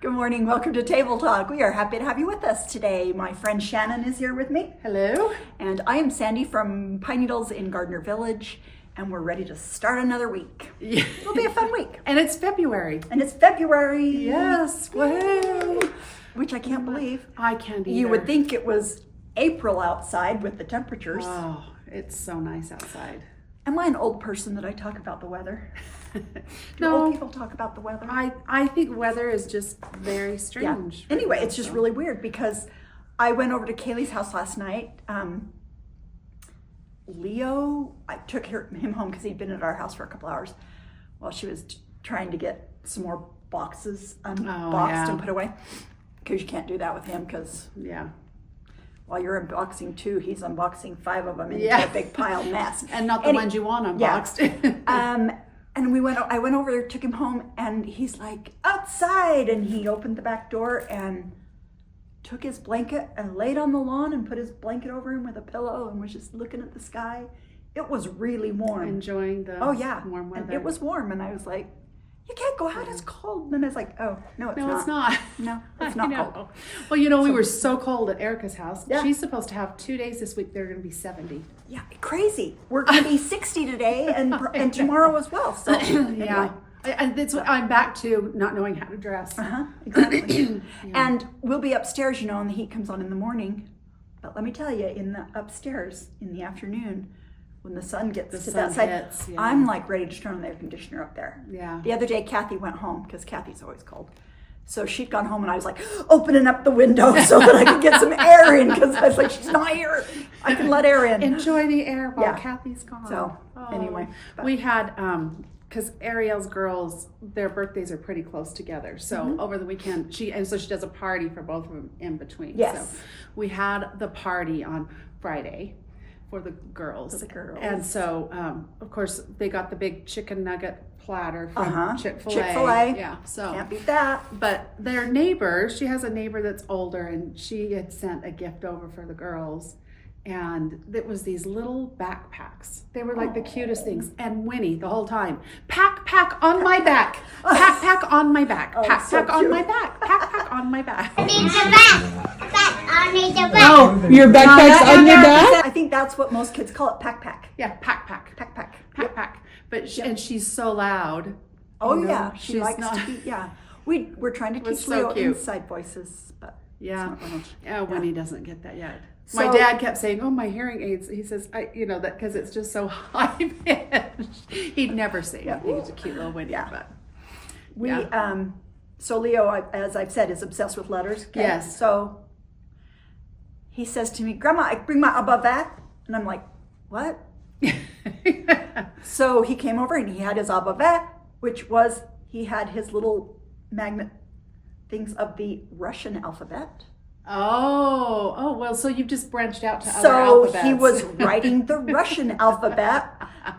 Good morning. Welcome to Table Talk. We are happy to have you with us today. My friend Shannon is here with me. Hello. And I am Sandy from Pine Needles in Gardner Village, and we're ready to start another week. Yeah. It'll be a fun week. And it's February. Yes. Woohoo. Which I can't believe. I can't either. You would think it was April outside with the temperatures. Oh, it's so nice outside. Am I an old person that I talk about the weather? Do No. old people talk about the weather? I think weather is just very strange. Yeah. Anyway, it's just really weird because I went over to Kaylee's house last night. Leo, I took him home because he'd been at our house for a couple hours while she was trying to get some more boxes unboxed and put away. Because you can't do that with him because while you're unboxing 2, he's unboxing 5 of them into a big pile mess. And not the ones you want unboxed. Yeah. And I went over there, took him home, and he's like, outside! And he opened the back door and took his blanket and laid on the lawn and put his blanket over him with a pillow and was just looking at the sky. It was really warm. Enjoying the warm weather. And it was warm, and I was like, you can't go out, it's cold. And I was like, oh, no, it's not. No, it's not. No, it's not cold. Well, we were so cold at Erica's house. Yeah. She's supposed to have 2 days this week. They're going to be 70. Yeah, crazy. We're going to be 60 today and tomorrow as well. So anyway. And that's what I'm back to not knowing how to dress. Exactly. And we'll be upstairs, and the heat comes on in the morning. But let me tell you, upstairs in the afternoon, when the sun gets to that side, I'm like ready to turn on the air conditioner up there. Yeah. The other day, Kathy went home because Kathy's always cold. So she'd gone home, and I was like opening up the window so that I could get some air in because I was like, she's not here. I can let air in. Enjoy the air while Kathy's gone. So anyway, we had because Ariel's girls, their birthdays are pretty close together. So over the weekend, she does a party for both of them in between. Yes. So we had the party on Friday for the girls. And so, of course, they got the big chicken nugget platter from Chick-fil-A. Yeah, so can't beat that. But their neighbors, she has a neighbor that's older, and she had sent a gift over for the girls. And it was these little backpacks. They were like the cutest things. And Winnie the whole time, pack on my back, pack on my back, pack on my back, pack on my back. I need the back. I need the back. Oh, your backpack's on your back? I think that's what most kids call it, pack. Yeah, pack. But she's so loud. Oh yeah, she likes to be. Yeah, we're trying to teach Leo inside voices, but Winnie doesn't get that yet. So, my dad kept saying, "Oh, my hearing aids." He says, that because it's just so high pitched." He'd never say it. He's a cute little Winnie. Yeah. But so Leo, as I've said, is obsessed with letters. Okay? Yes. So he says to me, "Grandma, I bring my abavet," and I'm like, "What?" So he came over and he had his abavet, which was he had his little magnet things of the Russian alphabet. Oh, well, so you've just branched out to other alphabets. So he was writing the Russian alphabet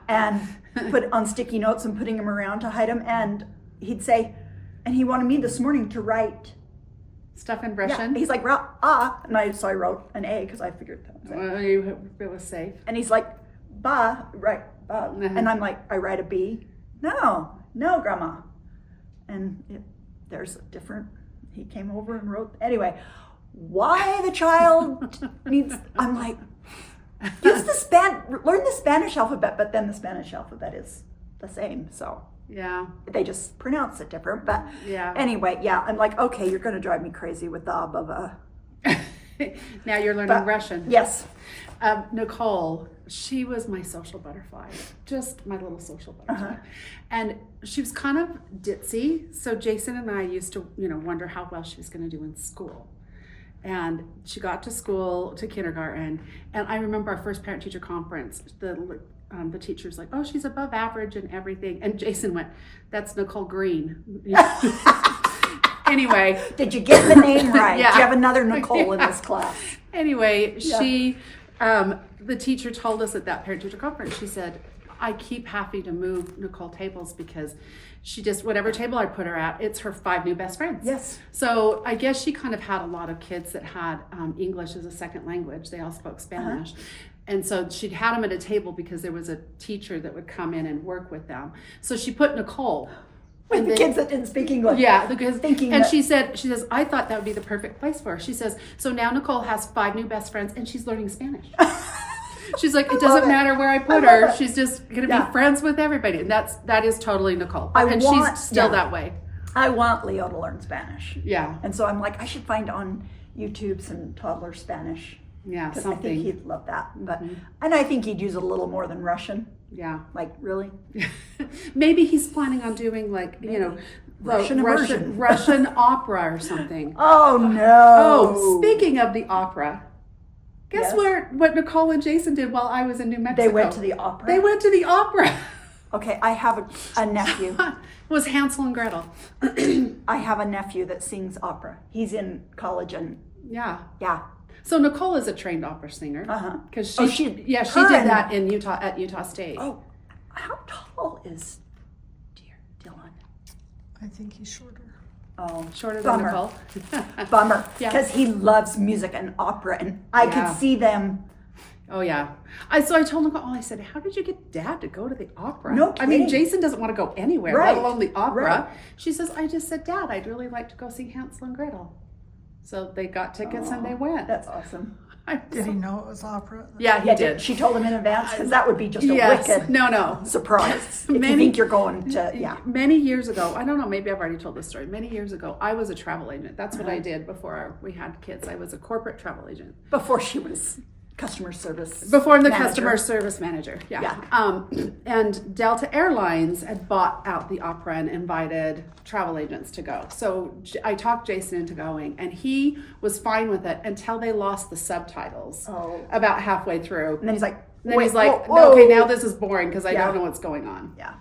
and put on sticky notes and putting them around to hide them. And he'd say, and he wanted me this morning to write stuff in Russian. Yeah. He's like, and so I wrote an A because I figured that was it. Well, it was safe. And he's like, ba, right, ba. And I'm like, I write a B. No, Grandma. And there's a different, he came over and wrote, anyway. Why the child needs, I'm like, learn the Spanish alphabet, but then the Spanish alphabet is the same, so. Yeah. They just pronounce it different, but anyway, I'm like, okay, you're going to drive me crazy with the ababa. Now you're learning Russian. Yes. Nicole, she was my social butterfly, just my little social butterfly. And she was kind of ditzy, so Jason and I used to, wonder how well she was going to do in school. And she got to kindergarten, and I remember our first parent-teacher conference, the teacher's like, "Oh, she's above average and everything," and Jason went, "That's Nicole Green." Anyway. Did you get the name right? Yeah. Do you have another Nicole in this class? Anyway, she, the teacher told us at that parent-teacher conference, she said, I keep having to move Nicole tables because she just, whatever table I put her at, it's her 5 new best friends. Yes. So I guess she kind of had a lot of kids that had English as a second language. They all spoke Spanish. And so she'd had them at a table because there was a teacher that would come in and work with them. So she put Nicole With the kids that didn't speak English. Yeah, because Thinking and that- she says, I thought that would be the perfect place for her. She says, so now Nicole has 5 new best friends and she's learning Spanish. She's like, it doesn't matter where I put her. it. She's just gonna Yeah. be friends with everybody. And that is totally Nicole. And want- she's still yeah. that way. I want Leo to learn Spanish. Yeah. And so I'm like, I should find on YouTube some toddler Spanish. Yeah, Because I something. think he'd love that. But and I think he'd use it a little more than Russian. Yeah. Like, really? Maybe he's planning on doing like, Russian immersion. Russian opera or something. Oh, no. Oh, speaking of the opera, guess Yes. what Nicole and Jason did while I was in New Mexico? They went to the opera? They went to the opera. Okay, I have a nephew. It was Hansel and Gretel. I have a nephew that sings opera. He's in college and Yeah. yeah. So Nicole is a trained opera singer. Uh-huh. Because Oh, she her did and- that in Utah at Utah State. Oh, how tall is dear Dylan? I think he's shorter. Oh, Shorter than bummer. Nicole. Bummer. Yeah. Because he loves music and opera, and I Yeah. could see them. Oh yeah. So I told Nicole, I said, how did you get Dad to go to the opera? No I mean, kidding. Jason doesn't want to go anywhere, Right. let alone the opera. Right. She says, I just said, Dad, I'd really like to go see Hansel and Gretel. So they got tickets and they went. That's awesome. Did he know it was opera? Yeah, he Yeah, did. she told him in advance because that would be just a Yes. wicked No. surprise. If you Many- think you're going to, yeah. Many years ago, I don't know, maybe I've already told this story. Many years ago, I was a travel agent. That's what I did before we had kids. I was a corporate travel agent. Before she was customer service. Before the manager. customer service manager, yeah. Yeah. And Delta Airlines had bought out the opera and invited travel agents to go. So I talked Jason into going, and he was fine with it until they lost the subtitles Oh. about halfway through. And then he's like, And then wait, he's like, whoa, no, whoa. okay, now this is boring because I Yeah. don't know what's going on. Yeah.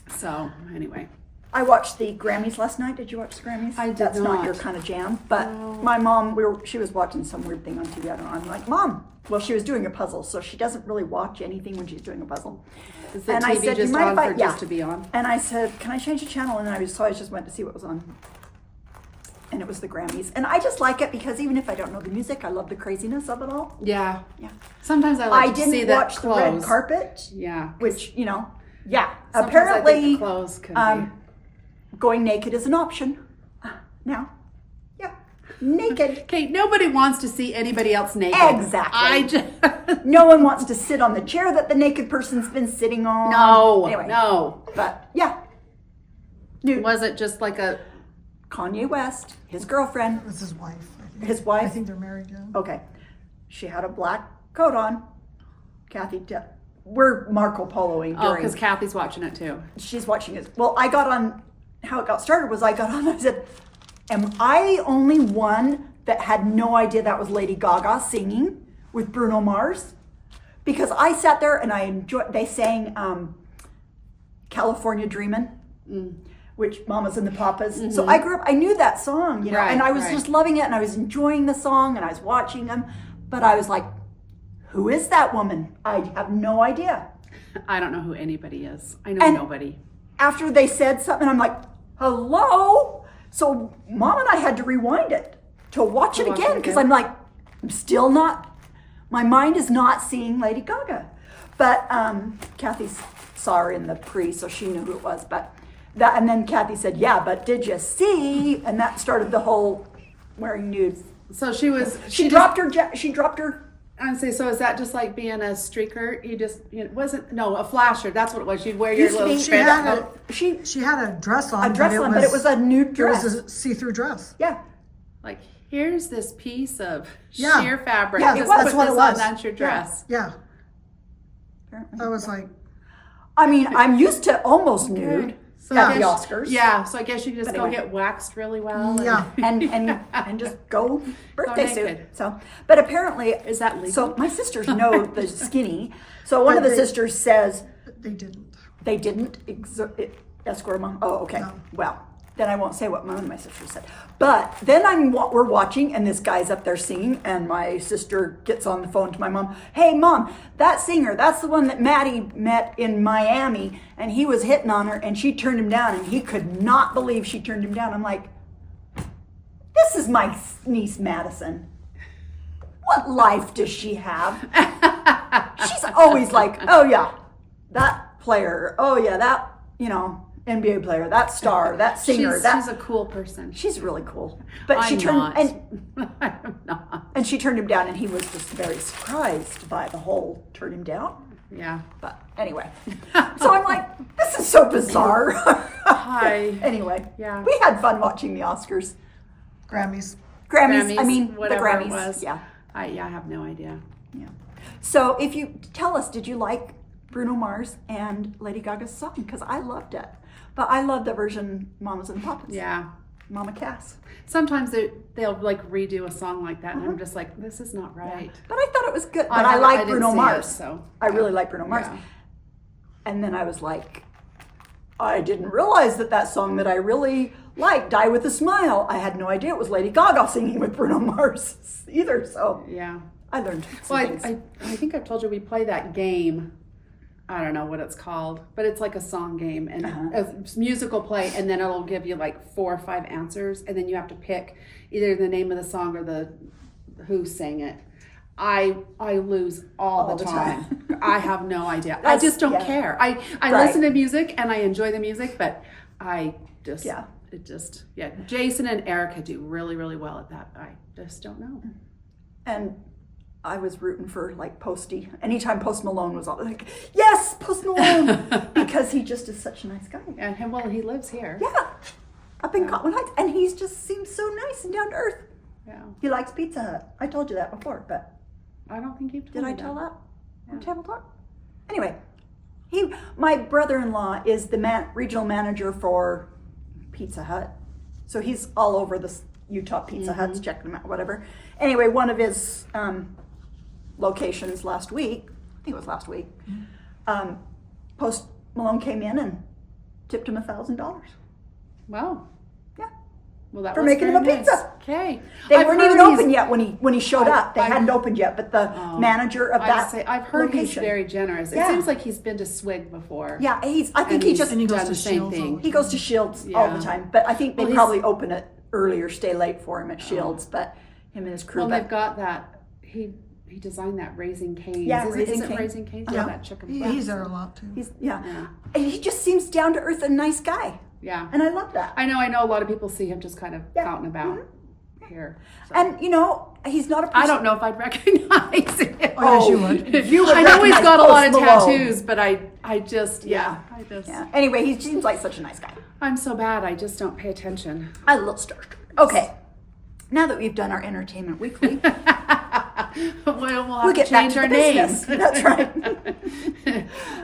So anyway, I watched the Grammys last night. Did you watch the Grammys? I did That's not not. your kind of jam. But No. my mom, she was watching some weird thing on TV. I don't know. I'm like, Mom. Well, she was doing a puzzle, so she doesn't really watch anything when she's doing a puzzle. is the And I TV said, "You just mind on if I-" for yeah. just to be on? And I said, can I change the channel? And I just went to see what was on. And it was the Grammys. And I just like it because even if I don't know the music, I love the craziness of it all. Yeah. Yeah. Sometimes I I like to see didn't that watch the red clothes. carpet, Yeah. which, yeah. Sometimes I think Apparently, the clothes can going naked is an option now. Yeah. Naked. Okay, nobody wants to see anybody else naked. Exactly. I just No one wants to sit on the chair that the naked person's been sitting on. Anyway, no. But yeah. Nude. Was it just like a? Kanye West, his girlfriend, It was his wife. I think. His wife? I think they're married now. okay. She had a black coat on. Kathy, we're Marco Poloing Oh, during. because Kathy's watching it too. She's watching it. Well, I got on, how it got started was I got on, I said, am I the only one that had no idea that was Lady Gaga singing with Bruno Mars? Because I sat there and I enjoyed, they sang California Dreamin', which Mamas and the Papas. So I grew up, I knew that song, Right, and I was right. just loving it and I was enjoying the song and I was watching them, but I was like, who is that woman? I have no idea. I don't know who anybody is. I know And- nobody. After they said something, I'm like, hello? So Mom and I had to rewind it to watch it watch again it because again. I'm like, I'm still not, my mind is not seeing Lady Gaga. But Kathy saw her in the pre, so she knew who it was. But that, and then Kathy said, yeah, but did you see? And that started the whole wearing nude. So she was. She dropped her, she dropped her, I'd say, so is that just like being a streaker? You just, wasn't, no, a flasher. That's what it was. You'd wear your Used to little be- She spandex had coat. she, She had a dress on. a dress on, but it was a nude dress. It was a see-through dress. Yeah. Like, here's this piece of Yeah. sheer fabric. Yeah, it Just was. put That's what this it on, was. that's your dress. Yeah. Apparently. I was like, I mean, I'm used to almost nude So at I the guess- Oscars. Yeah, so I guess you can just But go anyway. get waxed really well. Yeah. and just go birthday suit. naked. So, but apparently, Is that legal? so my sisters know the skinny. So one of the But they- sisters says they didn't. they didn't escort mom. Oh, okay. No. Well, then I won't say what one of my sisters said. But then we're watching, and this guy's up there singing, and my sister gets on the phone to my mom. Hey, Mom, that singer, that's the one that Maddie met in Miami, and he was hitting on her, and she turned him down, and he could not believe she turned him down. I'm like, this is my niece Madison. What life does she have? She's always like, oh yeah, that player. Oh yeah, that, NBA player, that star, that singer, she's a cool person. she's really cool. But she I'm turned not. and I'm not. and she turned him down, and he was just very surprised by the whole turn him down. Yeah. But anyway, so I'm like, this is so bizarre. Hi. Anyway, Yeah. we had fun watching the Oscars, Grammys. Grammys. I mean, whatever the Grammys. it was. Yeah, I have no idea. yeah. So if you tell us, did you like Bruno Mars and Lady Gaga's song? Because I loved it, but I love the version Mamas and Papas. Yeah. Mama Cass. Sometimes they'll like redo a song like that, and I'm just like, this is not right. But I thought it was good. But I I like didn't Bruno see Mars. it, so I really like Bruno Mars. Yeah. And then I was like, I didn't realize that song that I really liked, Die With a Smile, I had no idea it was Lady Gaga singing with Bruno Mars either. So Yeah. I learned some Well, things. I think I've told you we play that game. I don't know what it's called, but it's like a song game and a musical play, and then it'll give you like 4 or 5 answers, and then you have to pick either the name of the song or the who sang it. I lose all the time. I have no idea. I just don't care. I Right. listen to music and I enjoy the music, but I just Yeah. Jason and Erica do really, really well at that. I just don't know. And I was rooting for like Posty. Anytime Post Malone was on, like, yes, Post Malone, because he just is such a nice guy. And he lives here. Yeah, up in Cottonwood Heights, and he just seems so nice and down to earth. Yeah. He likes Pizza Hut. I told you that before, but I don't think you've told did me I tell that on Yeah. Tabletop? Anyway, my brother-in-law is the regional manager for Pizza Hut, so he's all over the Utah Pizza Huts, checking them out, whatever. Anyway, one of his locations last week, I think it was last week, Post Malone came in and tipped him $1,000. Wow. Yeah, Well, that for was making him very a pizza. nice. Okay. They I've weren't heard even he's- open yet when he showed up. They I've- hadn't opened yet, but the manager of that I've heard he's location. very generous. It Yeah. seems like he's been to Swig before. Yeah, I think And he he's just And he goes done to the same Shields all thing. the he goes to Shields all the Yeah. time. But I think they Well, he's- probably open it early or stay late for him at Shields. But him and his crew. Well, but they've got that. He designed that Raising Cane's. Yeah, is Raising it Cane. Raising Cane's? Yeah. That chicken. He's there a lot too. he's Yeah. And he just seems down to earth and nice guy, Yeah. and I love that. I know a lot of people see him just kind of Yeah. out and about here. So. And he's not a person. I don't know if I'd recognize him. Oh, yes, you would. You would I know he's recognize got a lot of Post Malone. tattoos, but I just Yeah. yeah. Anyway, he seems like such a nice guy. I'm so bad. I just don't pay attention. I'm a little starstruck. Okay, now that we've done our Entertainment Weekly, We'll have we'll to get back change to our the names. business. That's right.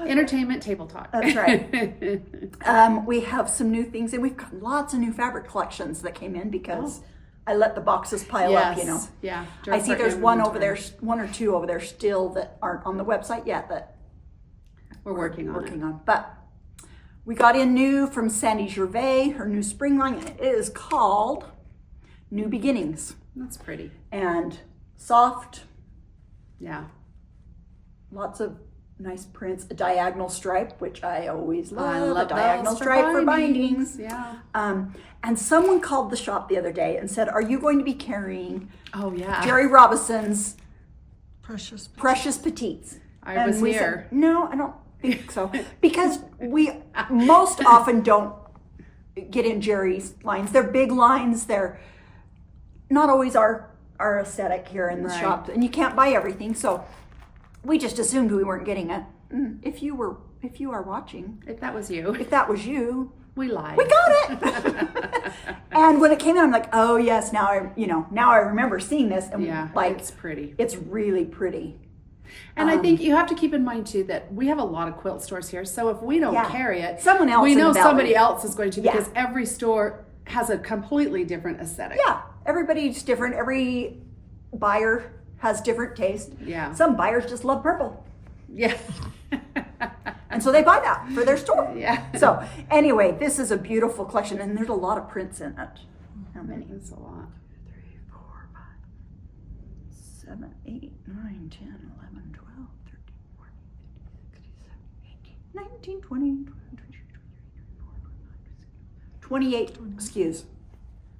Entertainment Table Talk. That's right. We have some new things, and we've got lots of new fabric collections that came in because I let the boxes pile up, you know. Yeah. I see there's one over there, one or two over there still that aren't on the website yet that We're working on it. But we got in new from Sandy Gervais, her new spring line, and it is called New Beginnings. That's pretty. And soft, Yeah. lots of nice prints, a diagonal stripe, which I always love. I love a diagonal those stripe for bindings. Yeah. And someone called the shop the other day and said, "Are you going to be carrying Oh yeah. Jerry Robinson's Precious. Precious Petites?" I And was we here. said, no, I don't think so, because we most often don't get in Jerry's lines. They're big lines. They're not always our aesthetic here in the Right. shop, and you can't buy everything. So we just assumed we weren't getting it. If you are watching, If that was you, if that was you, we lied. we got it. And when it came in, I'm like, oh yes, now I remember seeing this, and Yeah. like It's pretty. it's really pretty. And I think you have to keep in mind too that we have a lot of quilt stores here. So if we don't Yeah. carry it, Someone else we in know the valley. somebody else is going to, Yeah. because every store has a completely different aesthetic. Yeah, everybody's different. Every buyer has different taste. Yeah. Some buyers just love purple, Yeah. and so they buy that for their store. Yeah. So anyway, this is a beautiful collection, and there's a lot of prints in it. How many? It's a lot. 3, 4, 5, 7, 8, 9, 10, 11, 12, 13, 14, 15, 16, 17, 18, 19, 20, 28 SKUs.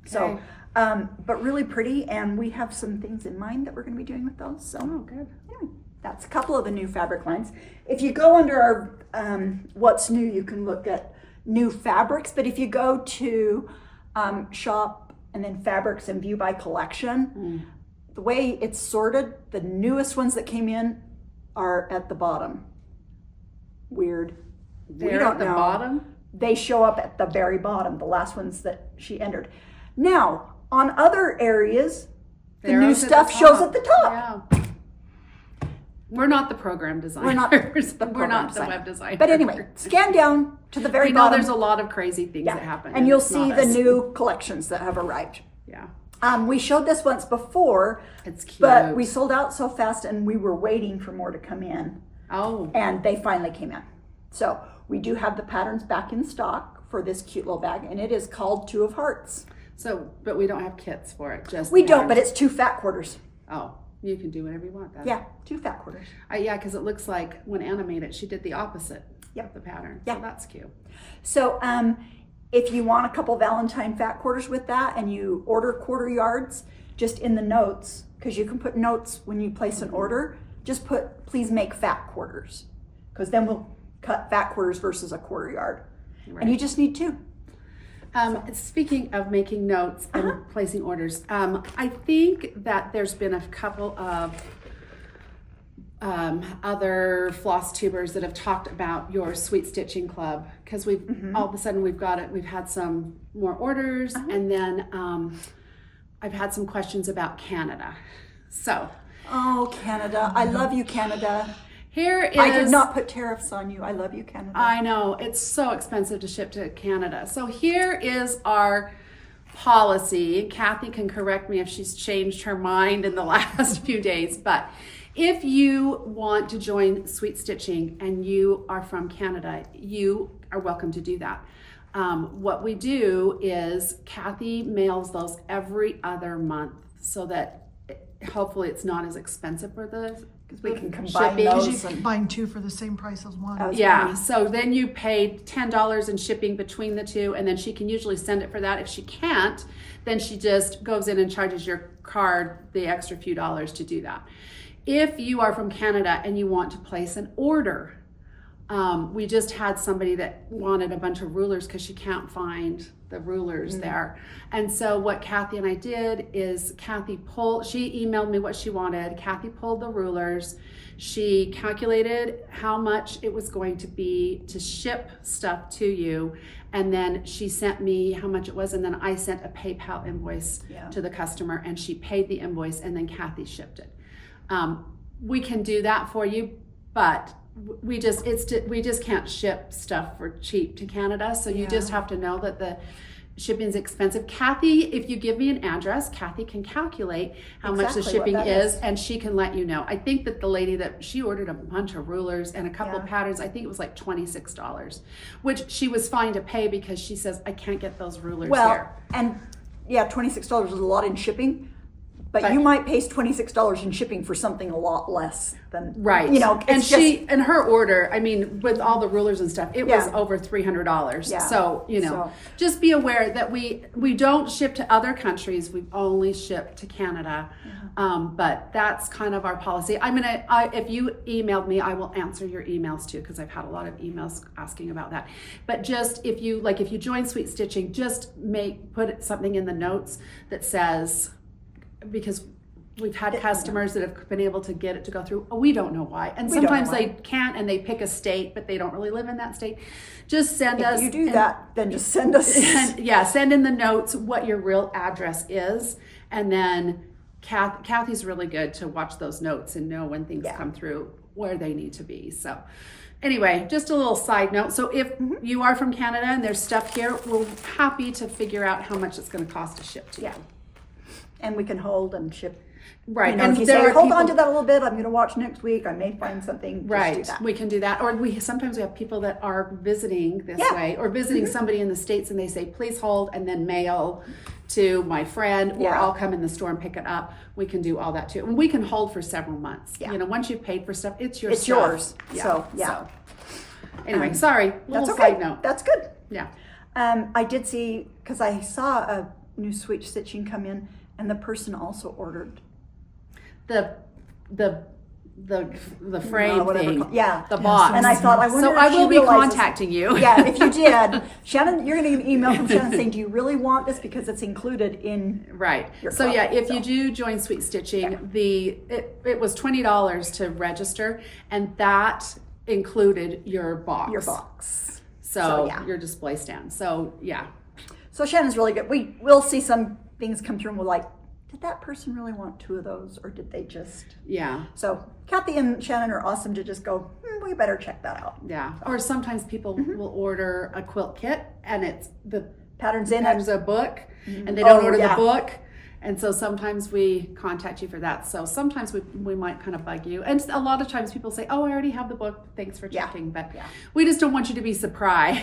So, Okay. but really pretty, and we have some things in mind that we're going to be doing with those. So, Oh, good. anyway, that's a couple of the new fabric lines. If you go under our what's new, you can look at new fabrics. But if you go to shop and then fabrics and view by collection, the way it's sorted, the newest ones that came in are at the bottom. Weird. We They're don't at the know. bottom? They show up at the very bottom, the last ones that she entered. Now, on other areas, the They're new up at the stuff shows top. at the top. Yeah. We're not the program designers. We're not the We're program not the designer. web designers. But anyway, scan down to the very we know bottom. there's a lot of crazy things that happen. And you'll it's see not the us. new collections that have arrived. Yeah. We showed this once before, It's cute. but we sold out so fast and we were waiting for more to come in. Oh. And they finally came in. So we do have the patterns back in stock for this cute little bag, and it is called Two of Hearts. So, but we don't have kits for it. Just We don't, patterns. but it's 2 fat quarters. Oh, you can do whatever you want. Then. Yeah, 2 fat quarters. Yeah, because it looks like when Anna made it, she did the opposite. Yep. Of the pattern. Yeah. So that's cute. So if you want a couple Valentine fat quarters with that and you order quarter yards, just in the notes, because you can put notes when you place an order, just put, please make fat quarters. Because then we'll cut fat quarters versus a quarter yard. Right. And you just need 2. Speaking of making notes and placing orders, I think that there's been a couple of other floss tubers that have talked about your Sweet Stitching Club, because we've all of a sudden we've had some more orders, and then I've had some questions about Canada. So Oh, Canada. I love you, Canada. here is I did not put tariffs on you. I love you, Canada. I know, it's so expensive to ship to Canada. So here is our policy. Kathy can correct me if she's changed her mind in the last few days, but if you want to join Sweet Stitching and you are from Canada, you are welcome to do that. What we do is Kathy mails those every other month so that hopefully it's not as expensive for the Because we can combine shipping. those. And, Buying 2 for the same price as one. Oh, yeah, so then you pay $10 in shipping between the two, and then she can usually send it for that. If she can't, then she just goes in and charges your card the extra few dollars to do that. If you are from Canada and you want to place an order, we just had somebody that wanted a bunch of rulers because she can't find the rulers there. And so what Kathy and I did is she emailed me what she wanted. Kathy pulled the rulers. She calculated how much it was going to be to ship stuff to you. And then she sent me how much it was. And then I sent a PayPal invoice to the customer, and she paid the invoice, and then Kathy shipped it. We can do that for you, but we just can't ship stuff for cheap to Canada. So you just have to know that the shipping is expensive. Kathy, if you give me an address, Kathy can calculate how much the Exactly what shipping that is, is. and she can let you know. I think that the lady that she ordered a bunch of rulers and a couple of patterns, I think it was like $26, which she was fine to pay because she says, I can't get those rulers here. and $26 is a lot in shipping. But you might pay $26 in shipping for something a lot less than, Right. you know, and it's just, and her order, I mean, with all the rulers and stuff, it was over $300. Yeah. So, just be aware that we don't ship to other countries. We only ship to Canada. But that's kind of our policy. If you emailed me, I will answer your emails too, because I've had a lot of emails asking about that. But just if you join Sweet Stitching, just put something in the notes that says, because we've had customers that have been able to get it to go through. We don't know why. And sometimes they can't, and they pick a state, but they don't really live in that state. Just send us. if you do that, then just send us. Send in the notes what your real address is. And then Kathy's really good to watch those notes and know when things come through where they need to be. So anyway, just a little side note. So if you are from Canada and there's stuff here, we're happy to figure out how much it's going to cost to ship to you. And we can hold and ship. Right. You know, And if you there say, are hold on people- to that a little bit, I'm going to watch next week, I may find something. Just Right, do that. we can do that. Or sometimes we have people that are visiting this Yeah. way, or visiting somebody in the States, and they say, please hold, and then mail to my friend, or Yeah. I'll come in the store and pick it up. We can do all that too. And we can hold for several months. Yeah. Once you've paid for stuff, it's your It's stuff. yours. So, yeah. Anyway, sorry, little That's okay. side note. That's good. Yeah. I did see, because I saw a new Sweet Stitching come in, and the person also ordered. The the frame thing. Yeah. The box. And I thought, I wonder so if I she will be realizes- contacting you. Yeah, if you did, Shannon, you're going to get an email from Shannon saying, do you really want this? Because it's included in Right. your So club, yeah, if so. you do join Sweet Stitching, it was $20 to register, and that included your box. Your box. So yeah. your display stand. So yeah. So Shannon's really good. We'll see some things come through and we're like, did that person really want 2 of those, or did they just? Yeah. So Kathy and Shannon are awesome to just go, we better check that out. Yeah. Or sometimes people will order a quilt kit and it's the Patterns in there's it. a book and they don't order yeah. the book. And so sometimes we contact you for that. So sometimes we might kind of bug you. And a lot of times people say, oh, I already have the book. Thanks for checking. But we just don't want you to be surprised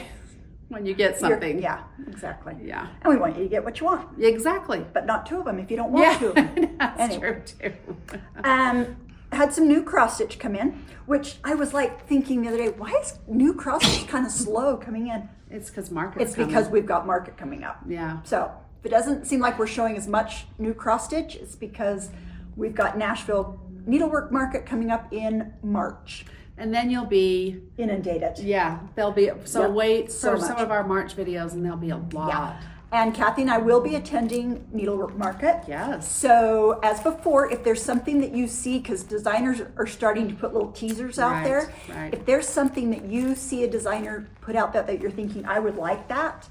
when you get something. Yeah, exactly. Yeah. And we want you to get what you want, Exactly. but not 2 of them if you don't want 2 of them. That's Anyway. true too. Had some new cross stitch come in, which I was like thinking the other day, why is new cross stitch kind of slow coming in? It's because market's It's because we've got market coming up. Yeah. So if it doesn't seem like we're showing as much new cross stitch, it's because we've got Nashville Needlework Market coming up in March. And then you'll be, Inundated. yeah, there'll be, so Yep. wait So for much. some of our March videos and there'll be a lot. Yeah. And Kathy and I will be attending Needlework Market. Yes. So as before, if there's something that you see, because designers are starting to put little teasers out Right, there. right. If there's something that you see a designer put out that you're thinking, I would like that,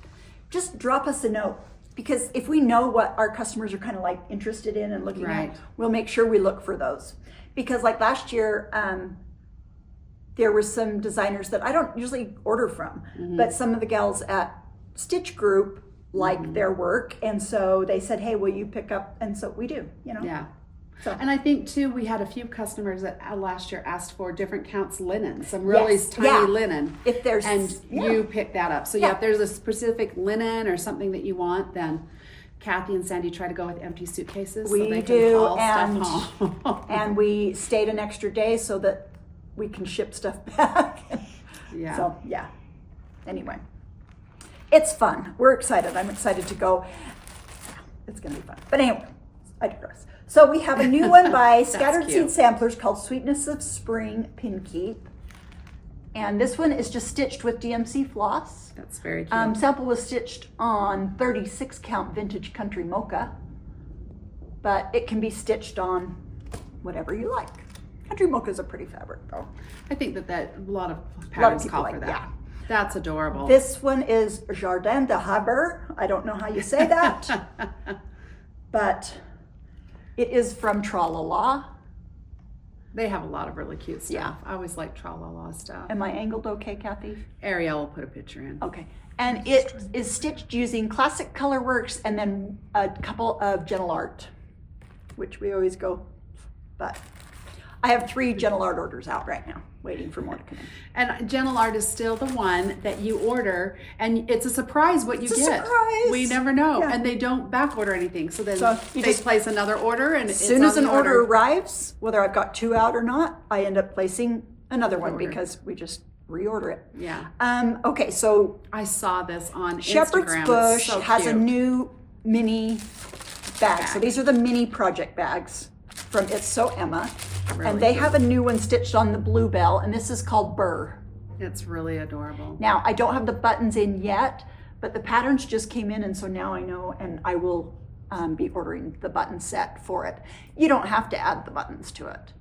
just drop us a note. Because if we know what our customers are kind of like interested in and looking Right. at, we'll make sure we look for those. Because like last year, there were some designers that I don't usually order from, but some of the gals at Stitch Group like their work, and so they said, hey, will you pick up? And so we do, you know. Yeah. So. And I think too, we had a few customers that last year asked for different counts linen, some really Yes, tiny yeah. linen. If there's, And yeah. you pick that up. So yeah, if there's a specific linen or something that you want, then Kathy and Sandy try to go with empty suitcases. We so they do, can haul and- stuff home. And we stayed an extra day so that we can ship stuff back. Yeah. So yeah. Anyway, it's fun. We're excited. I'm excited to go. It's gonna be fun. But anyway, I digress. So we have a new one by Scattered cute. Seed Samplers called Sweetness of Spring Pin Keep. And this one is just stitched with DMC floss. That's very cute. Sample was stitched on 36 count vintage country mocha, but it can be stitched on whatever you like. Country mocha is a pretty fabric though. I think that a lot of patterns people call for like- that. yeah. That's adorable. This one is Jardin de Haber. I don't know how you say that, but it is from Tralala. They have a lot of really cute stuff. Yeah. I always like Tra-La-La stuff. Am I angled okay, Kathy? Ariel will put a picture in. Okay. And it is stitched using Classic Color Works and then a couple of Gentle Art, which we always go, but I have 3 Gentle Art orders out right now, waiting for more to come in. And Gentle Art is still the one that you order, and it's a surprise what you It's a get. surprise. We never know, Yeah. and they don't back order anything. So then So you they just- place another order, and As soon as an order arrives, whether I've got 2 out or not, I end up placing another one Order. because we just reorder it. Yeah, Okay, so I saw this on Shepherd's Instagram. Bush It's so has a cute. new mini bag. So these are the mini project bags from It's So Emma. Really and they cute. have a new one stitched on the Bluebell, and this is called Burr. It's really adorable. Now, I don't have the buttons in yet, but the patterns just came in, and so now I know, and I will be ordering the button set for it. You don't have to add the buttons to it.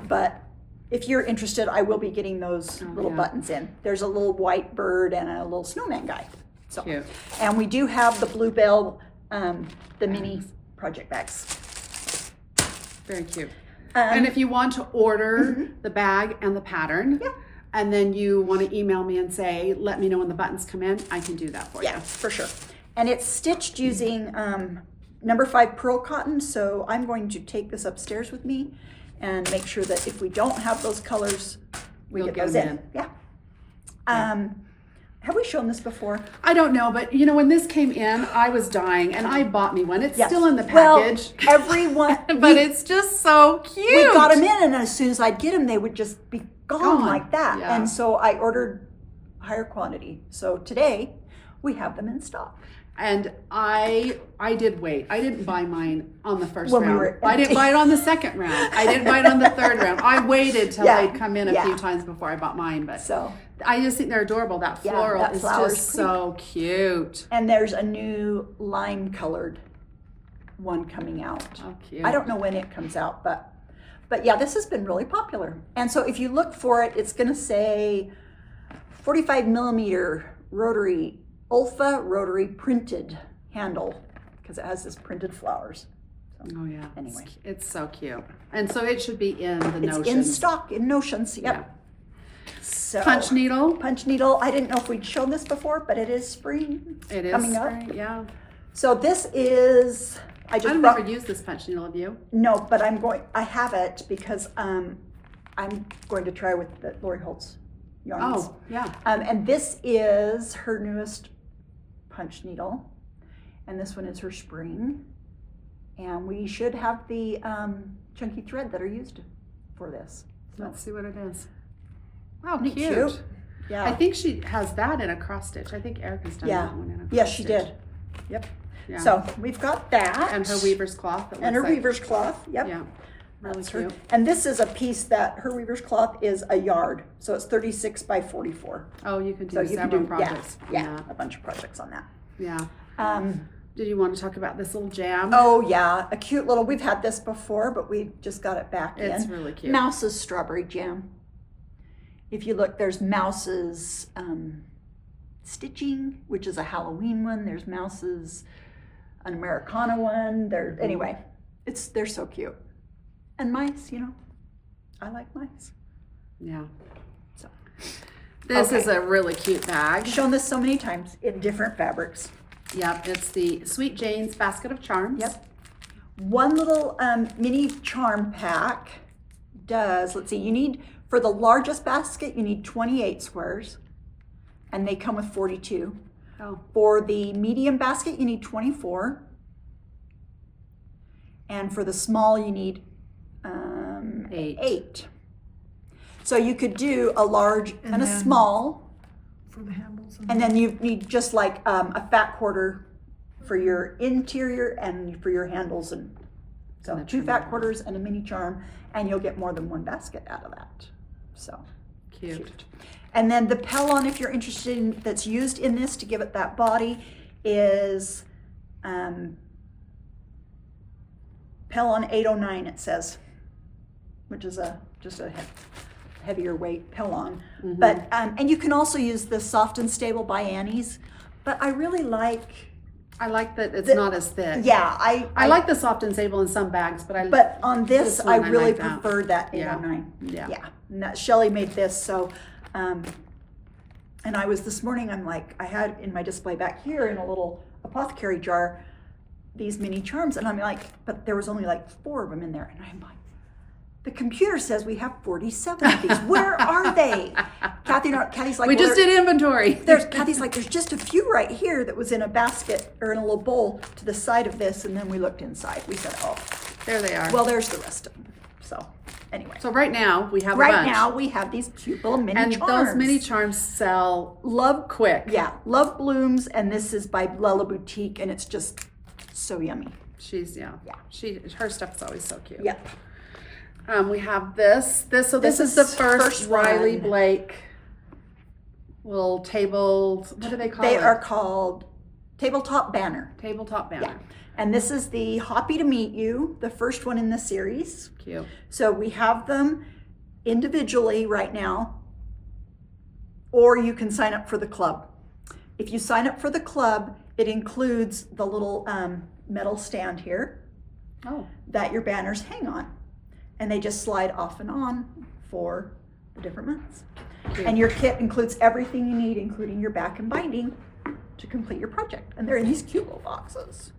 But if you're interested, I will be getting those little yeah. buttons in. There's a little white bird and a little snowman guy. So, Cute. and we do have the Bluebell, the mini project bags. Very cute. And if you want to order the bag and the pattern, and then you want to email me and say, let me know when the buttons come in, I can do that for Yeah, you. for sure. And it's stitched using number 5 pearl cotton. So I'm going to take this upstairs with me and make sure that if we don't have those colors, we You'll get get those them in. in. Yeah. Have we shown this before? I don't know, but you know, when this came in, I was dying, and I bought me one. It's Yes. still in the Well, package. everyone, But it's just so cute. we got them in, and as soon as I'd get them, they would just be gone Gone. like that. Yeah. And so I ordered higher quantity. So today we have them in stock. And I did wait. I didn't buy mine on the first When we round. were I didn't buy it on the second round. I didn't buy it on the third round. I waited till Yeah, they'd come in a yeah. few times before I bought mine. But So, I just think they're adorable. That Yeah, floral that is flower's just so cute. and there's a new lime colored one coming out. Oh, cute. I don't know when it comes out, but yeah, this has been really popular. And so if you look for it, it's going to say 45 millimeter rotary, Ulfa rotary printed handle, because it has this printed flowers. Oh yeah. Anyway. It's so cute. And so it should be in the It's Notions. in stock in Notions. Yep. So Punch needle. punch needle. I didn't know if we'd shown this before, but it is spring. It is coming up. spring, yeah. So this is. I just I've brought, never used this punch needle, have you? No, but I have it because I'm going to try with the Lori Holtz yarns. Oh, yeah. And this is her newest punch needle, and this one is her spring. And we should have the chunky thread that are used for this. So, Let's see what it is. Wow, Isn't it cute. cute? Yeah. I think she has that in a cross stitch. I think Erica's done Yeah. that one in a cross Yes, she stitch. did. Yep. Yeah. So we've got that. And her weaver's cloth. That And her looks like- weaver's cloth. Yep. Yeah. Really That's her. cute. And this is a piece that her weaver's cloth is a yard, so it's 36 by 44. Oh, you can do So you can several do projects. yeah, a bunch of projects on that. Yeah. Um, Did you want to talk about this little jam? oh yeah, a cute little. We've had this before, but we just got it back It's in. really cute. Mouse's strawberry jam. If you look, there's Mouse's stitching, which is a Halloween one. There's Mouse's an Americana one. Anyway, they're so cute. And mice, I like mice. Yeah. So This Okay. is a really cute bag. shown this so many times in different fabrics. Yep, it's the Sweet Jane's Basket of Charms. Yep. One little mini charm pack does, let's see, for the largest basket, you need 28 squares, and they come with 42. Oh, For the medium basket, you need 24. And for the small, you need 8. So you could do a large and a then- small, For the handles. and then you need just like a fat quarter for your interior and for your handles, and so And a 2 trim fat one. quarters and a mini charm, and you'll get more than one basket out of that. So cute. And then the Pellon, if you're interested in, that's used in this to give it that body, is Pellon 809, it says, which is just a heavier weight Pellon. Mm-hmm. But and you can also use the Soft and Stable by Annie's, but I really like. I like that it's not as thick. Yeah, I like the Soft and Stable in some bags, but But on this, This I one I really like that. prefer that Yeah. 809. Yeah. Yeah. And that Shelley made this, so and I was this morning, I'm like, I had in my display back here in a little apothecary jar these mini charms, and I'm like, but there was only like 4 of them in there, and I'm like, the computer says we have 47 of these. Where are they? Kathy's like, we well, just did inventory. Kathy's like, there's just a few right here that was in a basket or in a little bowl to the side of this, and then we looked inside. We said, oh, There they are. well, there's the rest of them. So anyway, so right now we have a right bunch. now we have these cute little mini and charms. those mini charms sell Love quick. Yeah, Love Blooms, and this is by Lella Boutique, and it's just so yummy. She's her stuff's always so cute. Yep. We have this. This This is the is first first Riley one. Blake little table. What do they call it? They are called Tabletop Banner. Tabletop banner. Yeah. And this is the Hoppy to Meet You, the first one in the series. Cute. So we have them individually right now, or you can sign up for the club. If you sign up for the club, it includes the little metal stand here Oh, that your banners hang on. And they just slide off and on for the different months. cute. And your kit includes everything you need, including your back and binding, to complete your project. And they're in these cute little boxes.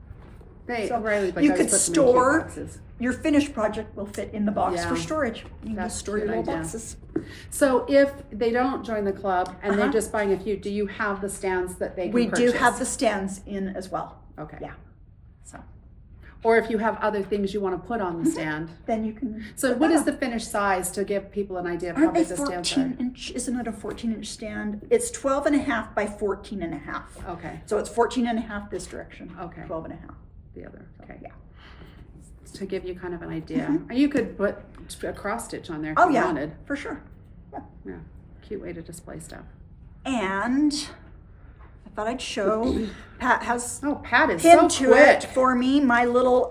So Riley Blake you always could puts them in cute store boxes. your finished project will fit in the box Yeah. for storage. You can That's just store a your good little idea. boxes. So if they don't join the club and they're Uh-huh. just buying a few, do you have the stands that they can We purchase? do have the stands in as well. Okay. Yeah. So Or if you have other things you want to put on the stand. Then you can. So put what that is on. the finished size to give people an idea of how Aren't they big the stands 14 are? inch? Isn't it a 14-inch stand? It's 12 and a half by 14 and a half. Okay, So it's 14 and a half this direction. Okay. 12 and a half. the other, okay. Yeah. To give you kind of an idea. And you could put a cross stitch on there if Oh you yeah, wanted. for sure. Yeah, cute way to display stuff. And I thought I'd show, Pat has Oh, Pat is pinned so to it quick. for me my little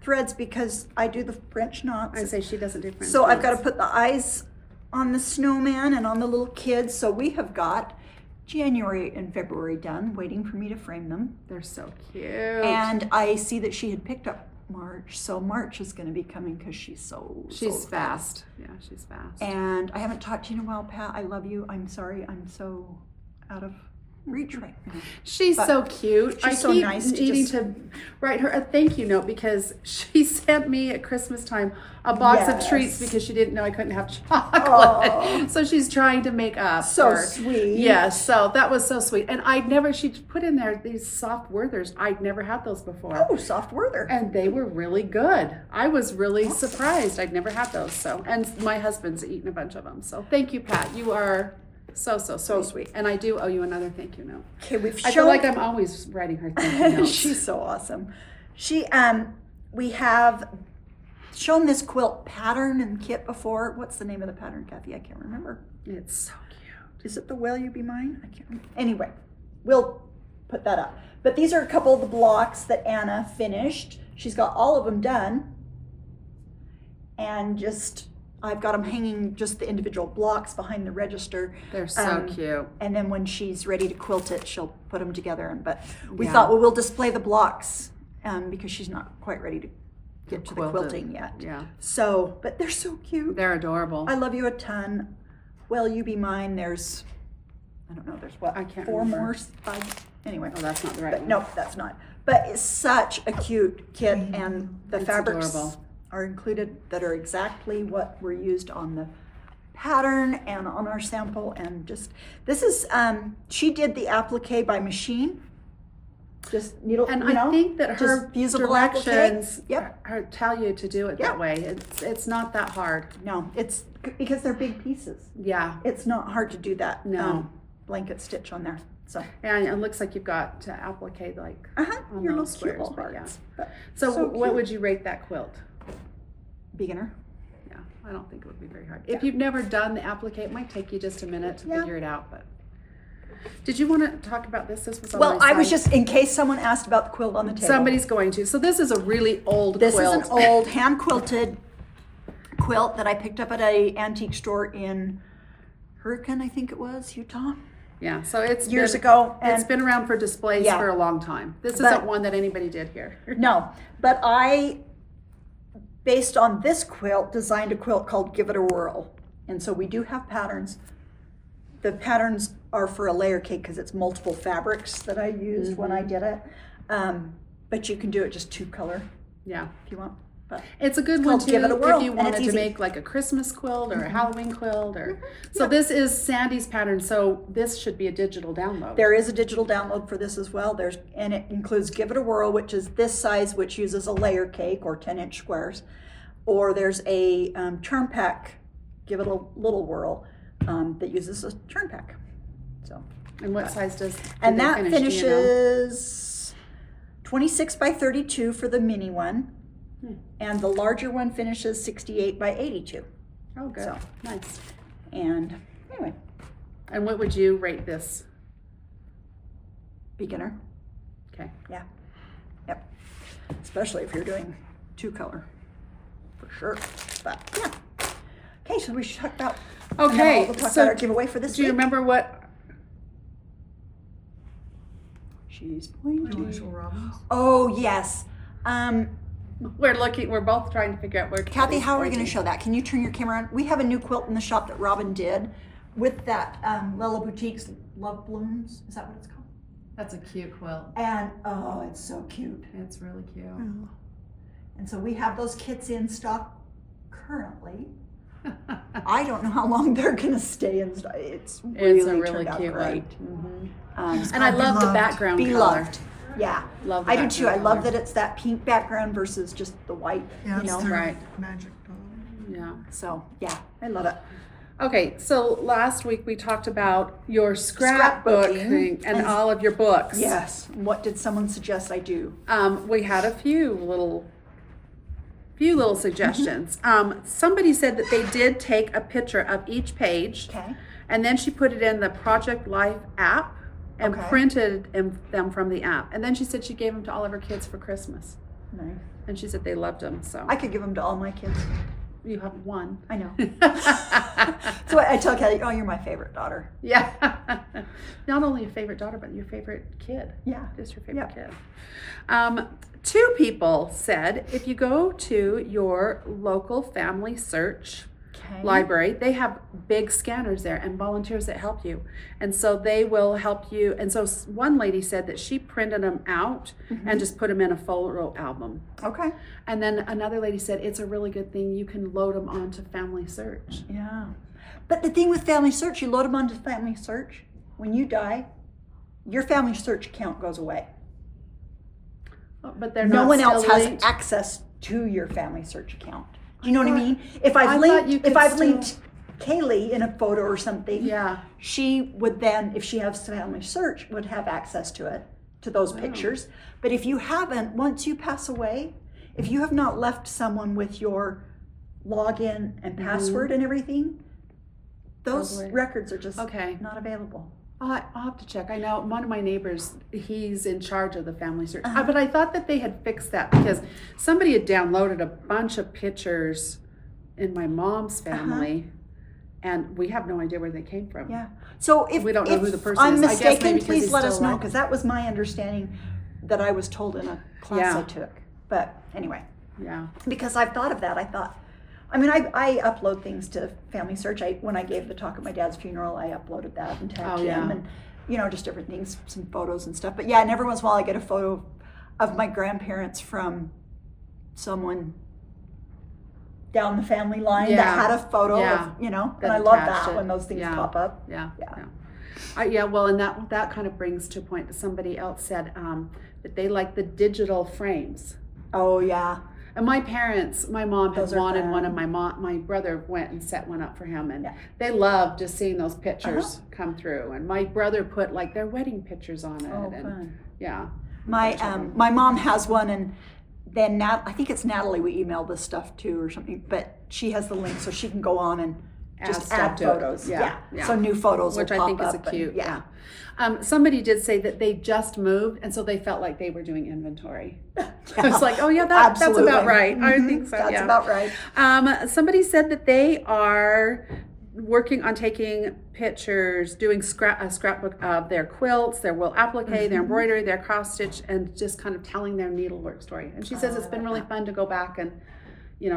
threads because I do the French knots. I say she doesn't do French So I've got to knots. put the eyes on the snowman and on the little kids. So we have got January and February done, waiting for me to frame them. They're so cute. And I see that she had picked up March, so March is going to be coming because she's so fast. Yeah, she's fast. And I haven't talked to you in a while, Pat. I love you. I'm sorry. I'm so out of reach right now. She's But so cute. she's I so keep nice to needing just- to write her a thank you note because she sent me at Christmas time a box of treats Yes. because she didn't know I couldn't have chocolate. Aw. So she's trying to make up. So for- sweet. Yes, so that was so sweet. And she put in there these soft Werthers. I'd never had those before. Oh, soft Werther. And they were really good. I was really surprised. I'd never had those. So, and my husband's eaten a bunch of them. So thank you, Pat. You are so sweet. And I do owe you another thank you note. Okay, we've shown. I feel like I'm always writing her thank you notes. She's so awesome. We have shown this quilt pattern and kit before. What's the name of the pattern, Kathy? I can't remember. It's so cute. Is it the Will You Be Mine? I can't remember. Anyway, we'll put that up. But these are a couple of the blocks that Anna finished. She's got all of them done. And I've got them hanging just the individual blocks behind the register. They're so Um, cute. And then when she's ready to quilt it, she'll put them together. But we Yeah. thought, well, we'll display the blocks because she's not quite ready to get to the Quilted. quilting yet. Yeah. So, but they're so cute. They're adorable. I love you a ton. Will You Be Mine? There's, I don't know, there's what? I can't 4 remember. more? 5? Anyway. Oh, that's not the right But one. no, that's not. But it's such a cute kit, and the It's fabrics adorable. are included that are exactly what were used on the pattern and on our sample. And this is, she did the applique by machine. Just needle, And you know, I think that her just fusible applique. directions Yep. tell you to do it that Yep. way. It's not that hard. No, it's because they're big pieces. Yeah. It's not hard to do that No. blanket stitch on there. So, And it looks like you've got to applique like on your little those cute squares. little But yeah. hearts. But So, what cute. would you rate that quilt? Beginner. Yeah, I don't think it would be very hard. If you've never done the applique, it might take you just a minute to Yeah. figure it out. But did you want to talk about this? This was on Well, my I was side. just, in case someone asked about the quilt on the table. Somebody's going to. So this is a really old This quilt. is an old hand quilted quilt that I picked up at a antique store in Hurricane, I think it was, Utah. Yeah, so it's Years been, ago, It's and- been around for displays Yeah. for a long time. This But- isn't one that anybody did here. No, but I, based on this quilt, designed a quilt called Give It a Whirl. And so we do have patterns. The patterns are for a layer cake because it's multiple fabrics that I used when I did it. But you can do it just 2-color Yeah. if you want. But It's a good It's one called too Give It a Whirl, if you and it's wanted to easy. make like a Christmas quilt or a Halloween quilt or so this is Sandy's pattern, so this should be a digital download. there is a digital download for this as well. And it includes Give It a Whirl, which is this size, which uses a layer cake or 10-inch squares. Or there's a churn pack, Give It a Little Whirl, that uses a churn pack. So, And what size does and do they that finish, do you know? finishes 26 by 32 for the mini one, and the larger one finishes 68 by 82. Oh, good. So. Nice. And anyway, And what would you rate this? beginner, Okay. yeah, yep. Especially if you're doing 2-color, for sure. But yeah. Okay, so we should talk about. and then Okay, we'll talk so about our giveaway for this Do you week. remember what? She's pointing. Marshall Robbins. Oh yes. We're both trying to figure out where. Kathy, how are we going to pointing. show that? Can you turn your camera on? We have a new quilt in the shop that Robin did with that Lila Boutique's Love Blooms. Is that what it's called? That's a cute quilt. And oh, it's so cute. It's really cute. And so we have those kits in stock currently. I don't know how long they're going to stay in stock. It's really, It's a really turned out great great. one. Um, And I love the Beloved. background color. Beloved. Yeah, Love the I do too. I background love color. that it's that pink background versus just the white, Yeah, you it's know? their Right. magic dog. Yeah. So, yeah, I love it. Okay, so last week we talked about your Scrapbooking. scrapbooking and And- all of your books. Yes. What did someone suggest I do? We had a few little suggestions. Somebody said that they did take a picture of each page, Okay. and then she put it in the Project Life app and Okay. printed them from the app. And then she said she gave them to all of her kids for Christmas, Nice. and she said they loved them. So I could give them to all my kids. you have one. I know. So I tell Kelly, oh, you're my favorite daughter. Yeah. Not only your favorite daughter, but your favorite kid. Yeah. Just your favorite Yeah. kid. Two people said if you go to your local family search Okay. library, they have big scanners there and volunteers that help you. And so they will help you. And so one lady said that she printed them out and just put them in a photo album. Okay. And then another lady said it's a really good thing. You can load them onto Family Search. Yeah. But the thing with Family Search, you load them onto Family Search. When you die, your Family Search account goes away. But they're No not one else still has linked. access to your Family Search account. Do you know what I thought- mean? If I I've thought you linked, could if I've still- linked Kaylee in a photo or something, Yeah. she would then, if she has Family Search, would have access to it, to those pictures. But if you haven't, once you pass away, if you have not left someone with your login and password and everything, those Totally. records are just Okay. not available. I'll have to check. I know one of my neighbors, he's in charge of the Family Search. Uh-huh. But I thought that they had fixed that because somebody had downloaded a bunch of pictures in my mom's family, and we have no idea where they came from. Yeah. So if We don't know if who the person I'm is. I guess mistaken, maybe 'cause please he's let still us know, alive. because that was my understanding that I was told in a class Yeah. I took. But anyway, Yeah. because I've thought of that, I mean, I upload things to Family Search. When I gave the talk at my dad's funeral, I uploaded that and tagged Oh, yeah. him, and just different things, some photos and stuff. But yeah, and every once in a while I get a photo of my grandparents from someone down the family line Yeah. that had a photo Yeah. of, and That I love attached that it. when those things Yeah. pop up. Yeah. Yeah. Well, and that kind of brings to a point that somebody else said that they like the digital frames. Oh yeah. And my mom had Those are wanted fun. one, and my brother went and set one up for him, and Yeah. they loved just seeing those pictures come through. And my brother put like their wedding pictures on it. Oh, and fun. yeah. My mom has one, and then I think it's Natalie we emailed this stuff to or something, but she has the link so she can go on and just stuff add to it. photos. Yeah. So new photos Which will I pop think is a up and- cute. yeah. Somebody did say that they just moved, and so they felt like they were doing inventory. I was like, oh yeah, that's Absolutely. about right. I Mhm. think so. That's yeah. about right. Somebody said that they are working on taking pictures, doing a scrapbook of their quilts, their wool applique, their embroidery, their cross stitch, and just kind of telling their needlework story. And she says it's been really fun to go back and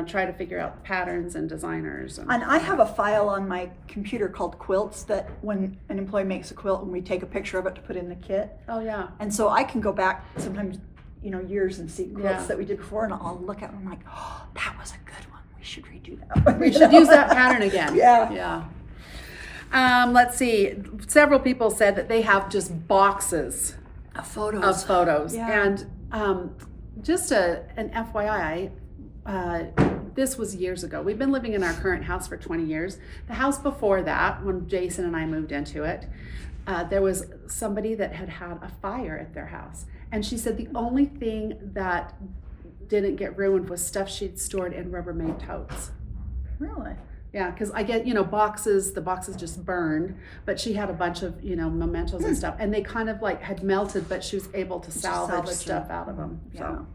try to figure out patterns and designers. And I have a file on my computer called Quilts that when an employee makes a quilt and we take a picture of it to put in the kit. Oh yeah. And so I can go back sometimes, years and see quilts Yeah. that we did before, and I'll look at them and I'm like, oh, that was a good one. We should redo that one. We should use that pattern again. Yeah. Yeah. Let's see. Several people said that they have just boxes Photos. of photos. Yeah. And just an FYI, this was years ago. We've been living in our current house for 20 years. The house before that, when Jason and I moved into it, there was somebody that had a fire at their house. And she said the only thing that didn't get ruined was stuff she'd stored in Rubbermaid totes. Really? Yeah, because I get, the boxes just burned, but she had a bunch of, mementos and stuff, and they kind of like had melted, but she was able to salvage stuff out of them. So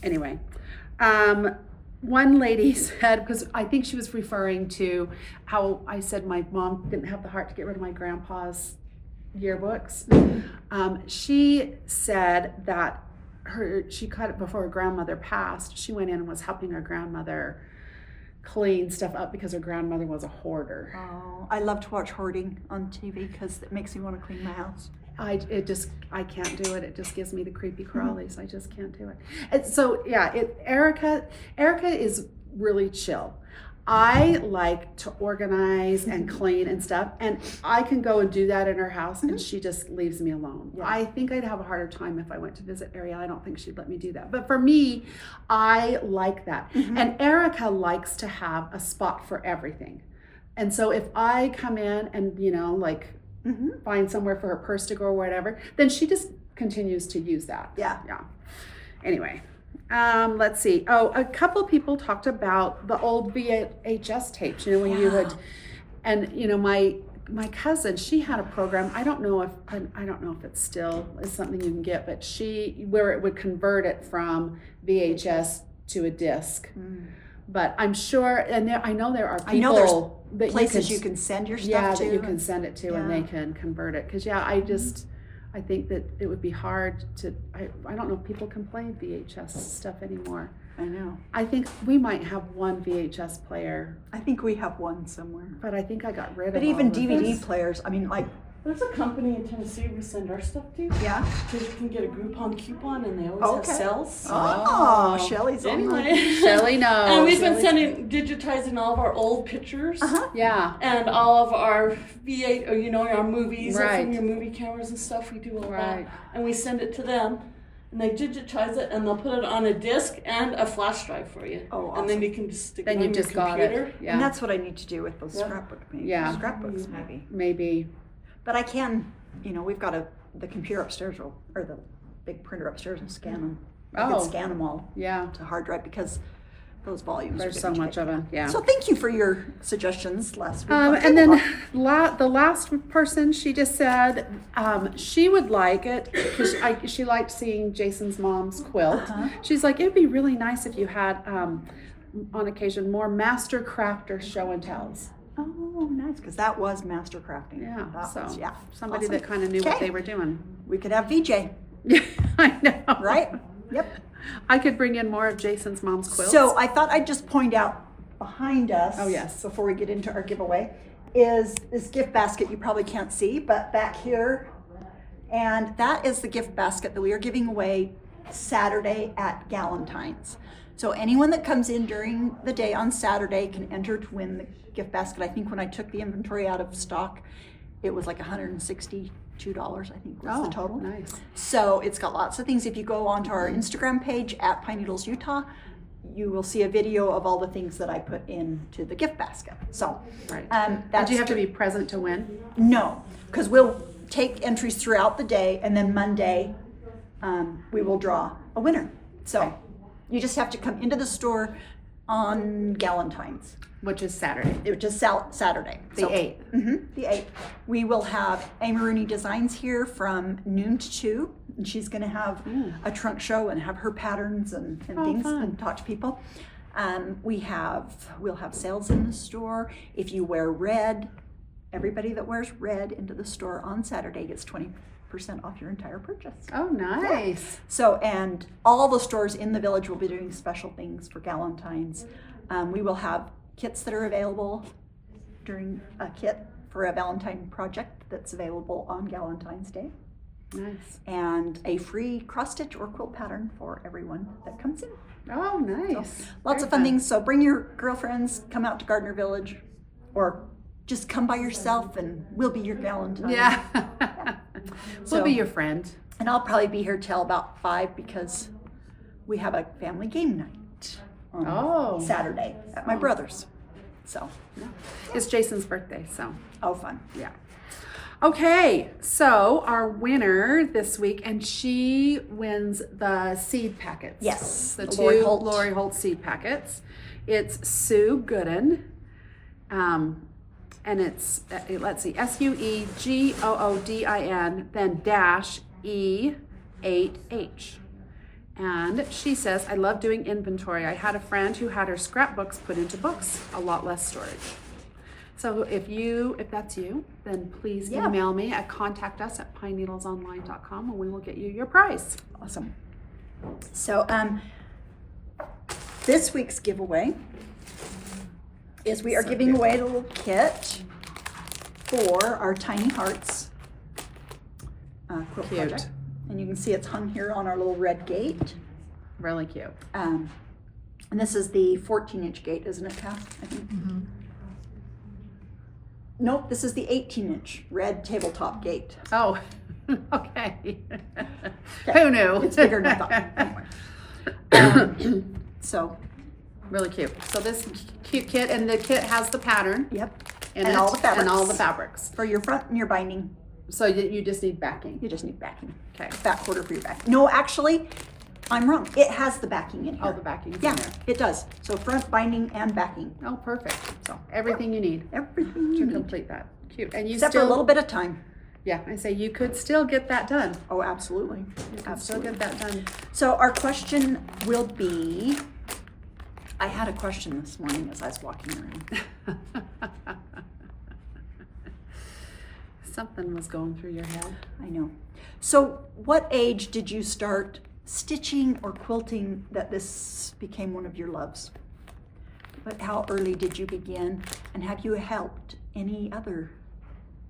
anyway, one lady said, because I think she was referring to how I said my mom didn't have the heart to get rid of my grandpa's yearbooks. She said that she cut it before her grandmother passed. She went in and was helping her grandmother clean stuff up because her grandmother was a hoarder. Oh, I love to watch hoarding on TV because it makes me want to clean my house. I can't do it. It just gives me the creepy crawlies. I just can't do it. And so yeah, Erica is really chill. I like to organize and clean and stuff, and I can go and do that in her house, and she just leaves me alone. Yeah. I think I'd have a harder time if I went to visit Ariel. I don't think she'd let me do that. But for me, I like that. And Erica likes to have a spot for everything. And so if I come in and, like find somewhere for her purse to go or whatever, then she just continues to use that. Yeah. Yeah. Anyway. Let's see. Oh, a couple people talked about the old VHS tapes, when you would, and my cousin, she had a program. I don't know if it still is something you can get, but where it would convert it from VHS to a disc. But I'm sure, and I know there are people that places you can send your stuff to. that you can send it to, and they can convert it. Because I think that it would be hard to, I don't know if people can play VHS stuff anymore. I know. I think we might have one VHS player, I think we have one somewhere. but I think I got rid of But all even of DVD those. players, I mean, like, There's a company in Tennessee we send our stuff to. yeah. Because you can get a Groupon coupon and they always have sales. Oh, Shelly's on. Anyway. Shelley knows. And we've been digitizing all of our old pictures. Yeah. And all of our V8, or our movies Right. from your movie cameras and stuff. We do all Right. that. And we send it to them. And they digitize it and they'll put it on a disc and a flash drive for you. Oh, awesome. And then you can just stick Then it you on just your got computer. it. Yeah. And that's what I need to do with those Yeah. scrapbooks, maybe. Maybe. But I can, we've got the computer upstairs, or the big printer upstairs, and scan them. I can Oh. scan them all Yeah. to hard drive because those volumes There's are so getting much big. of it. Yeah. So thank you for your suggestions last week. And then the last person, she just said she would like it because she liked seeing Jason's mom's quilt. She's like, it'd be really nice if you had, on occasion, more master crafter show and tells. Oh, nice, because that was master crafting. Yeah, That was, somebody awesome. that kind of knew what Okay. they were doing. We could have VJ, Yeah, I know. right? Yep. I could bring in more of Jason's mom's quilts. So I thought I'd just point out behind us. Oh, yes. Before we get into our giveaway, is this gift basket you probably can't see, but back here, and that is the gift basket that we are giving away Saturday at Galentine's. So anyone that comes in during the day on Saturday can enter to win the gift basket. I think when I took the inventory out of stock, it was like $162, I think was the total. Nice. So it's got lots of things. If you go onto our Instagram page at Pine Needles, Utah, you will see a video of all the things that I put into the gift basket. So, Right. that's Do you have to be present to win? No, because we'll take entries throughout the day, and then Monday we will draw a winner. So you just have to come into the store on Galentine's, Which is Saturday. which is Saturday. The 8th. The 8th. We will have Amy Rooney Designs here from noon to 2. And she's going to have a trunk show and have her patterns and things fun. and talk to people. We'll have sales in the store. If you wear red, everybody that wears red into the store on Saturday gets 20% off your entire purchase. Oh, nice. So, and all the stores in the village will be doing special things for Galentine's. We will have kits that are available during a kit for a Valentine project that's available on Galentine's Day, Nice. and a free cross stitch or quilt pattern for everyone that comes in. Oh, nice. Lots Very of fun things. So bring your girlfriends, come out to Gardner Village, or just come by yourself and we'll be your Galentine. Yeah. So- We'll be your friend. And I'll probably be here till about 5 because we have a family game night on Saturday at my brother's. So, It's Jason's birthday, so fun. yeah. Okay, so our winner this week, and she wins the seed packets. Yes, the Lori two Holt. Lori Holt seed packets. It's Sue Gooden, and it's let's see, SUEGOODIN, then dash E8H. And she says, I love doing inventory. I had a friend who had her scrapbooks put into books, a lot less storage. So if that's you, then please email me at contact@pineneedlesonline.com and we will get you your prize. Awesome. So, this week's giveaway is we are giving away a little kit for our Tiny Hearts quilt Cute. project. And you can see it's hung here on our little red gate. Really cute. And this is the 14-inch gate, isn't it, Kath? I think. Nope, this is the 18-inch red tabletop gate. Oh, okay. Who knew? It's bigger than I thought. Anyway. So, Really cute. So this cute kit, and the kit has the pattern yep. in And it, all the fabrics. and all the fabrics. For your front and your binding, So you just need backing. you just need backing. Okay. Back quarter for your back. No, actually, I'm wrong. It has the backing in here. All the backing's Yeah, in there. it does. So front binding and backing. Oh, perfect. So everything you need Everything to you need. complete that. Cute. And you Except still for a little bit of time. Yeah, I say you could still get that done. Oh, absolutely. You can still Absolutely. get that done. So our question will be, I had a question this morning as I was walking around. Something was going through your head. I know. So what age did you start stitching or quilting that this became one of your loves? But how early did you begin? And have you helped any other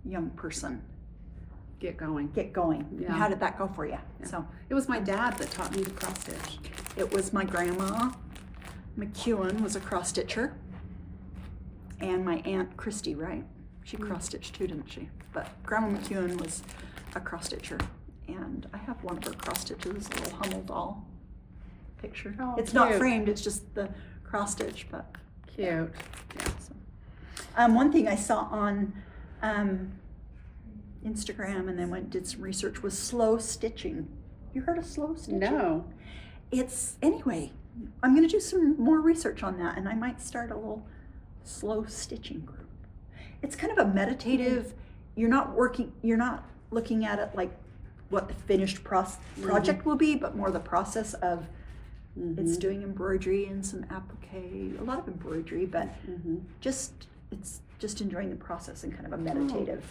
young person Get going. get going? Yeah. And how did that go for you? Yeah. So It was my dad that taught me to cross stitch. it was my grandma McEwen was a cross stitcher, and my aunt Christy, right? She cross stitched too, didn't she? But Grandma McEwen was a cross stitcher, and I have one of her cross stitches, a little Hummel doll picture. Oh, it's not cute. framed; it's just the cross stitch. But Cute. Yeah. so. One thing I saw on Instagram, and then did some research, was slow stitching. You heard of slow stitching? No. It's anyway. I'm going to do some more research on that, and I might start a little slow stitching group. It's kind of a meditative. You're not looking at it like what the finished project will be, but more the process of it's doing embroidery and some applique, a lot of embroidery, but it's just enjoying the process and kind of a meditative,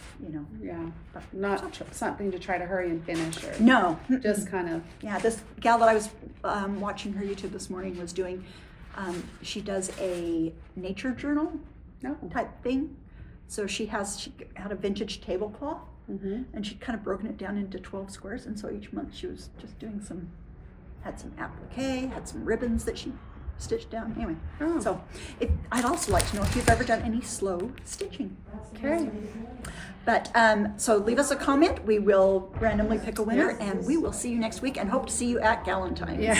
Yeah. Not something to try to hurry and finish or No, just kind of. yeah. This gal that I was watching her YouTube this morning was doing. She does a nature journal No. type thing. So she had a vintage tablecloth, and she'd kind of broken it down into 12 squares. And so each month she was just doing had some applique, had some ribbons that she stitched down. Anyway, Oh. so I'd also like to know if you've ever done any slow stitching. Okay. But so leave us a comment. We will randomly pick a winner, and we will see you next week, and hope to see you at Galentine's. Yeah.